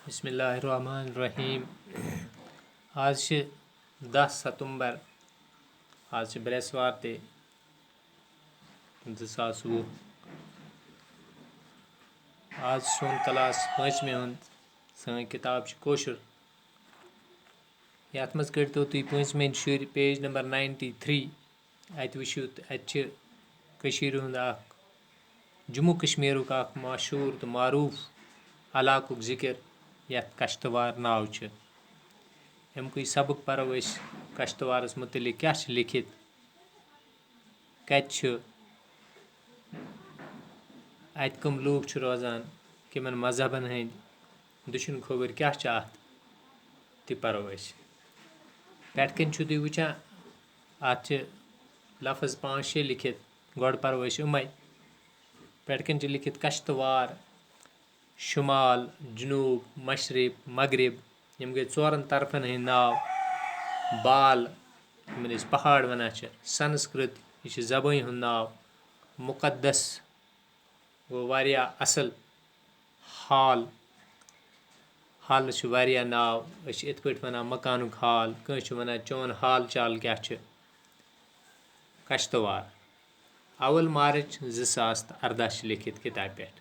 बिस्मिल्लाहिर्रहमानिर्रहीम। आज 10 सितंबर आज बृहस्पति ते 2020। आज सोन क्लास 5वीं हूँ सन किताब कोशर यथ मज कड़ो तुम 5वीं शुर पेज नंबर 93 अत वुचु जम्मू कश्मीर मशहूर तो मारूफ इलाक जिक्र यथ कश्तवार नाव अमुक सबक परो कश्तवारस मुतलिक क्या लिखित कत कम लूक रोजान कमन मजहबन हंद दुशन खबर क्या अत तह परो पेटकन तुम वुचान अत लफ्ज 5-6 लिखित गो परो उमे पेटकन लिखित कश्तवार शुमाल जनूब मशरक मगरब यम गई 4 तरफन हंद नाव बाल यमन पहाड़ वनान संस्कृत यह जबान हुंद नाव मुकद्दस गो वारिया असल हाल हाल वारिया नाव इत पे वन मकानुक हाल कह वन चोन हाल चाल क्या कश्तवार अवल मार्च 2018 लिखित किताब पे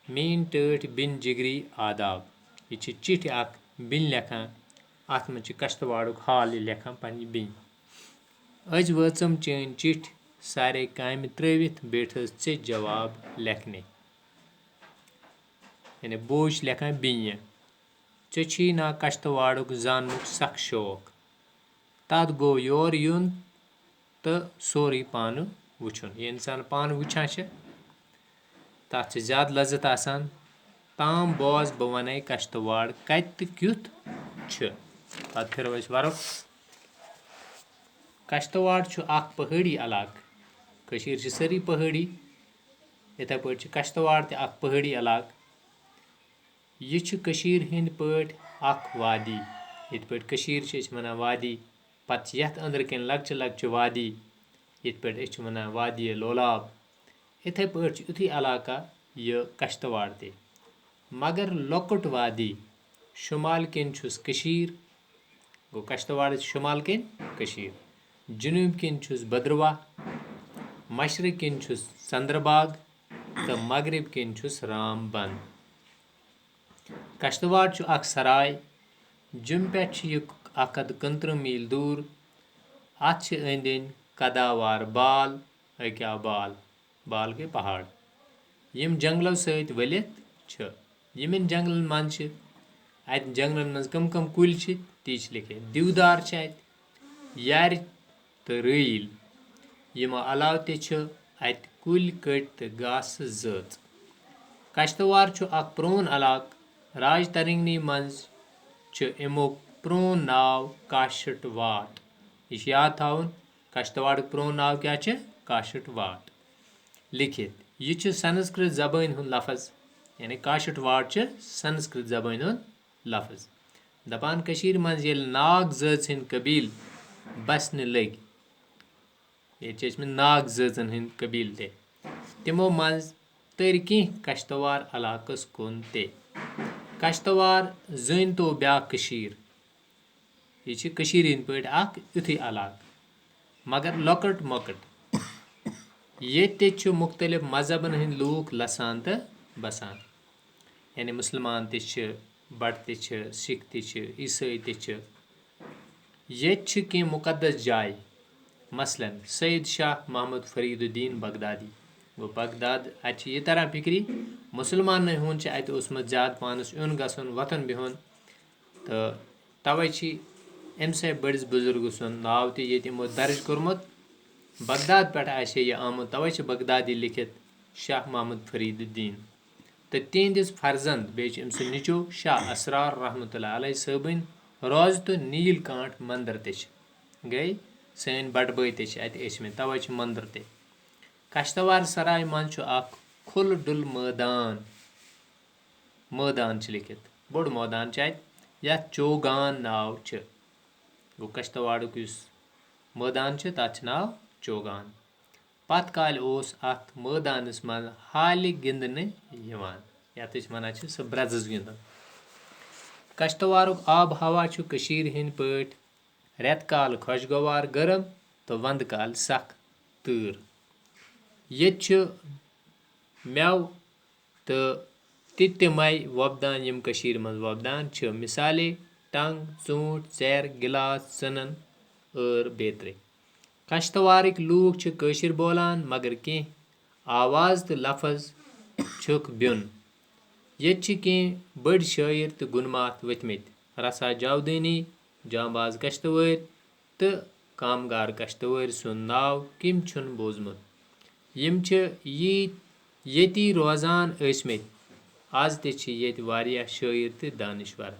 मीन टट बिन जिगरी आदाब यह चिठ बिन लेखान अत मे कश्तवाड़ुक हाल लेखान पन्ने बिन अज वचम चैन चिठ सारे काम त्रिवित बैठस ऐ जवाब लेखने यानी बोझ लेखान बिन ची ना कश्तवाड़ुक जाननुक सख शौक तथ गो योर युन तो सोरी पान वुचुन ये इंसान पान वुचान तथ ज्यादा लज्जत आसान ताम बोज बह वन कश्तवाड़ कत क्युथ पत फिर वरुक कश्तवाड़ पहाड़ी इलाक सारी पहाड़ी इथे पे कश्तवाड़ पहाड़ी इलाक यह हंद पे वादी ये पे वन वादी पत यथ अंदर कन लक्चि लक्चि वादी ये पे वन वादी लोलाब इथे पे युथी इलाका यह कश्तवाड़ ते मगर लकुट वादी शुमाल कन गो कश्तवाड़ शुमाल कन जनूब कन बद्रवाह मशरक कन चंद्रबाग तो मगरब कन रामबन कश्तवाड़ सराय जुम पे 130 मील दूर अत अंद कदावार बाल क्या बाल बाल गई पहाड़ यम जंगलों सत वलित यमन जंगलन मन अत जंगलन मज कम कम कुल ती लिखे दिवदार अत यार तो रईल यमो अलाव अत कुल कट तो घास जच कश्तवाड़ प्रोन इलाक राज तरंगनी मज अमुक प्रोन नाव काशट वाट यह याद थवन कश्तवाड़ प्रोन नाव क्या काशट वाट लिखित यह संस्कृत जबान हुंद लफज यानी काशट वाट संस्कृत जबान हुंद लफज दपान कशीर मज ये नाग जच हंद कबील बसन लग ये नाग जचन हंद कबील तिमो मज तर कह कश्तवाड़ इलाकस कुन ते कश्तवाड़ जन तो ब्या यह हंद पे युथी इलाक मगर लकट मकट ये मुख्तलिफ मजहबन हंद लूक लसान तो बसान यानी मुसलमान बट सिख ईसाई ये कह मुकद्दस जाय मसलन सैयद शाह मोहम्मद फरीदुद्दीन बगदादी गो बगदाद अत यह तरह फिक्री मुसलमान हुंद अत ज्यादा पानस उन गसन वतन बिहन तो तवे अमसा बड़िस बुजुर्ग सुन नाव तमो दर्ज कोर्मुत बगदाद पे यह आमुत तवे बगदादी लिखित शाह मोहम्मद फरीदुद्दीन तो तिहंदिस फर्जंद बे नीचो शाह असरार रहमतुल्लाह अलैह सबन रोज तो नील कांठ मंदिर गई सन बड़ बई तवे मंदिर कश्तवाड़ सराय मज खुल डुल मैदान लिखित बोड़ मैदान अत चौगान नाव गो कश्तवाड़ुक मैदान तथ नाव चौगान पत काल अत मैदानस मज हाल गिंदने यथ वन सह ब्रजस गिंदन कश्तवारुक आब हवा छु कशीर हिंद पट रेत काल खुशगवार गरम तो वंद काल सख तूर यत छु मेव तो तितमय वोपदान यम कशीर मंज वोपदान छु मिसाले टंग चूंट चेर गिलास सनन और बेतरे कश्तवारिक लूक छु कशीर बोलान मगर के आवाज तो लफज छुक ब्युन यत छु के बड़ शायर तो गुनमात वथमित रसा जावदनी जांबाज कश्तवार तो कामगार कश्तवार सुन नाव किम छुन बोजमुत यम छु यति रोजान असमित आज ते छु यत वारिया शायर तो दानिश्वर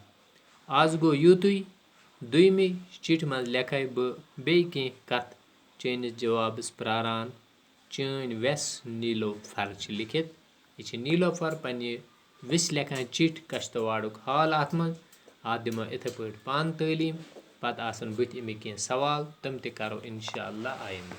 आज गो युतुई दुयमी चिठ मंज लेखै ब बे के कथ चैनिस जवाबस प्रारान चैन वेस नीलोफर छु लिखित यह नीलोफर पन्ने विस लेखान चिठ कश्तवाड़ुक हाल अत मज अत दिमो इथे पट पान तालीम पत आसन बुथ अमिक सवाल तम ते करो इंशाअल्लाह आइंद।